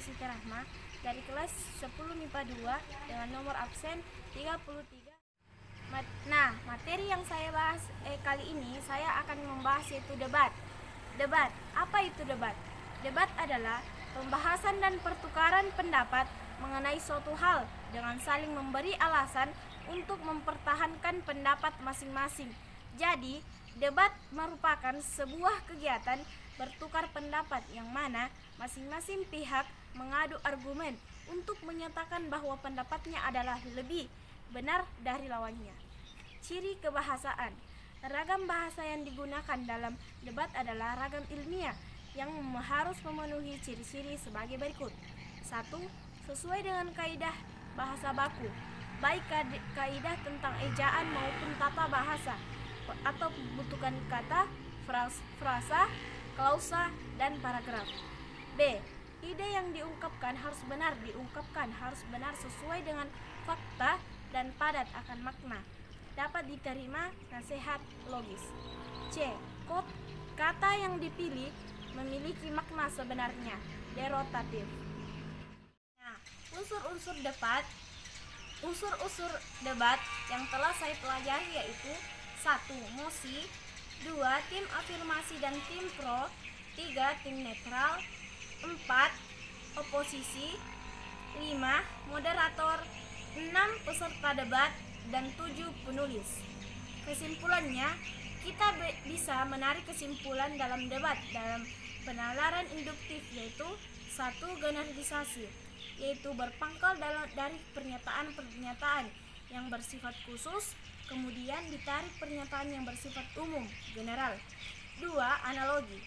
Siti Rahma dari kelas 10 MIPA 2 dengan nomor absen 33. Nah, materi yang saya bahas kali ini saya akan membahas yaitu debat. Debat, apa itu debat? Debat adalah pembahasan dan pertukaran pendapat mengenai suatu hal dengan saling memberi alasan untuk mempertahankan pendapat masing-masing. Jadi, debat merupakan sebuah kegiatan bertukar pendapat yang mana masing-masing pihak mengadu argumen untuk menyatakan bahwa pendapatnya adalah lebih benar dari lawannya. Ciri kebahasaan. Ragam bahasa yang digunakan dalam debat adalah ragam ilmiah yang harus memenuhi ciri-ciri sebagai berikut. 1. Sesuai dengan kaidah bahasa baku, baik kaidah tentang ejaan maupun tata bahasa atau pembentukan kata, frasa, klausa, dan paragraf. B. Ide yang diungkapkan harus benar sesuai dengan fakta dan padat akan makna, dapat diterima nasihat logis. C. Kata yang dipilih memiliki makna sebenarnya, derotatif. Nah, unsur-unsur debat yang telah saya pelajari yaitu 1. Mosi, 2. Tim afirmasi dan tim pro, 3. Tim netral, 4. Oposisi, 5. Moderator, 6. Peserta debat, dan 7. Penulis. Kesimpulannya, kita bisa menarik kesimpulan dalam debat dalam penalaran induktif yaitu 1. Generalisasi, yaitu berpangkal dari pernyataan-pernyataan yang bersifat khusus, kemudian ditarik pernyataan yang bersifat umum, general. 2. Analogi,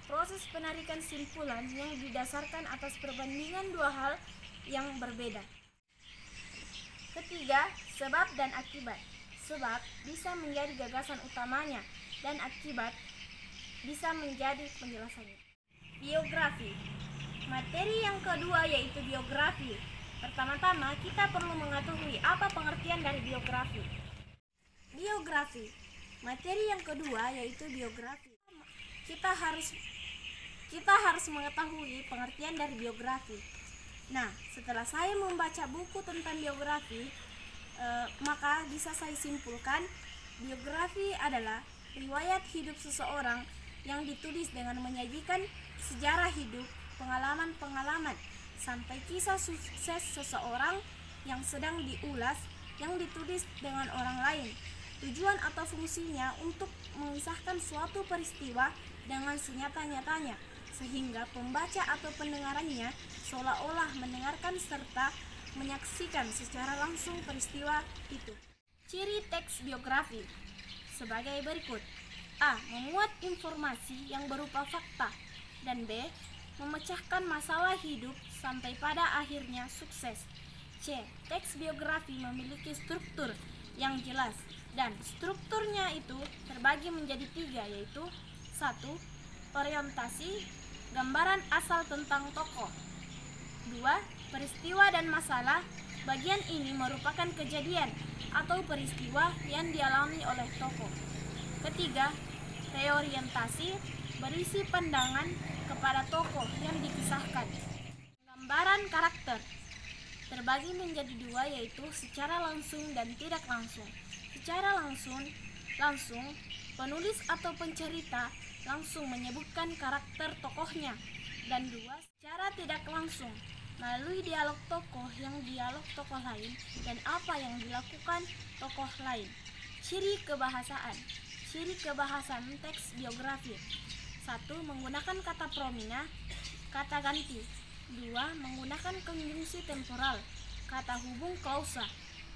proses penarikan simpulan yang didasarkan atas perbandingan dua hal yang berbeda. Ketiga, sebab dan akibat. Sebab bisa menjadi gagasan utamanya dan akibat bisa menjadi penjelasannya. Biografi. Materi yang kedua yaitu biografi. Pertama-tama kita perlu mengetahui apa pengertian dari biografi. Biografi. Materi yang kedua yaitu biografi. Kita harus mengetahui pengertian dari biografi. Nah, setelah saya membaca buku tentang biografi, maka bisa saya simpulkan biografi adalah riwayat hidup seseorang yang ditulis dengan menyajikan sejarah hidup, pengalaman-pengalaman, sampai kisah sukses seseorang yang sedang diulas, yang ditulis dengan orang lain. Tujuan atau fungsinya untuk mengisahkan suatu peristiwa dengan senyata-nyatanya, sehingga pembaca atau pendengarannya seolah-olah mendengarkan serta menyaksikan secara langsung peristiwa itu. Ciri teks biografi sebagai berikut. A. Memuat informasi yang berupa fakta. Dan B. Memecahkan masalah hidup sampai pada akhirnya sukses. C. Teks biografi memiliki struktur yang jelas, dan strukturnya itu terbagi menjadi 3, yaitu 1. Orientasi, gambaran asal tentang tokoh. 2. Peristiwa dan masalah. Bagian ini merupakan kejadian atau peristiwa yang dialami oleh tokoh. Ketiga, reorientasi, berisi pandangan kepada tokoh yang dikisahkan. Gambaran karakter terbagi menjadi 2, yaitu secara langsung dan tidak langsung. Secara langsung, penulis atau pencerita langsung menyebutkan karakter tokohnya. Dan 2, secara tidak langsung, melalui dialog tokoh lain dan apa yang dilakukan tokoh lain. Ciri kebahasaan. Ciri kebahasan teks biografi. 1. Menggunakan kata promina, kata ganti. 2. Menggunakan konjungsi temporal, kata hubung klausa.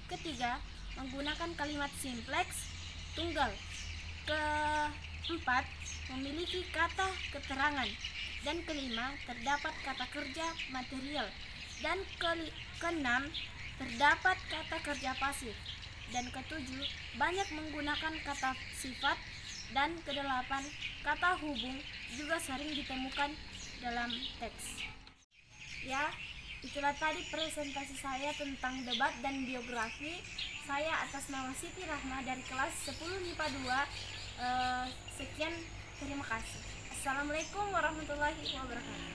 Ketiga, menggunakan kalimat simpleks, tunggal. Keempat, memiliki kata keterangan. Dan kelima, terdapat kata kerja material. Dan keenam, terdapat kata kerja pasif. Dan ketujuh, banyak menggunakan kata sifat. Dan kedelapan, kata hubung juga sering ditemukan dalam teks. Ya, itulah tadi presentasi saya tentang debat dan biografi. Saya atas nama Siti Rahma dari kelas 10 MIPA 2. Sekian, terima kasih. Assalamualaikum warahmatullahi wabarakatuh.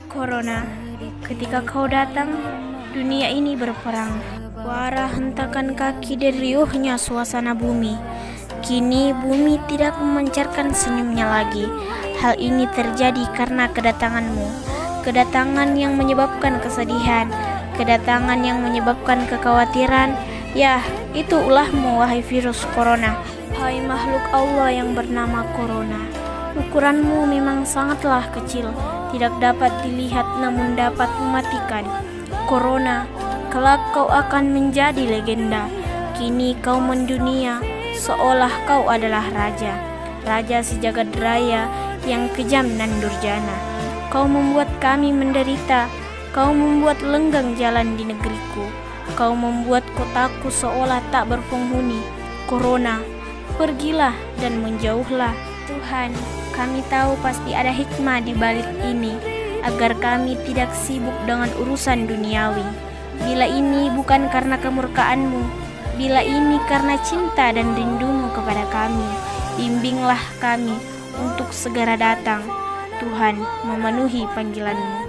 Corona, ketika kau datang, dunia ini berperang. Wara hentakan kaki dari riuhnya suasana bumi. Kini bumi tidak memancarkan senyumnya lagi. Hal ini terjadi karena kedatanganmu. Kedatangan yang menyebabkan kesedihan, kedatangan yang menyebabkan kekhawatiran. Ya, itu ulahmu wahai virus corona. Hai makhluk Allah yang bernama corona. Ukuranmu memang sangatlah kecil, tidak dapat dilihat namun dapat mematikan. Corona, kelak kau akan menjadi legenda. Kini kau mendunia seolah kau adalah raja, raja sejagat raya yang kejam dan durjana. Kau membuat kami menderita, kau membuat lenggang jalan di negeriku, kau membuat kotaku seolah tak berpenghuni. Corona, pergilah dan menjauhlah. Tuhan, kami tahu pasti ada hikmah di balik ini, agar kami tidak sibuk dengan urusan duniawi. Bila ini bukan karena kemurkaanmu, bila ini karena cinta dan rindumu kepada kami, bimbinglah kami untuk segera datang. Tuhan, memenuhi panggilanmu.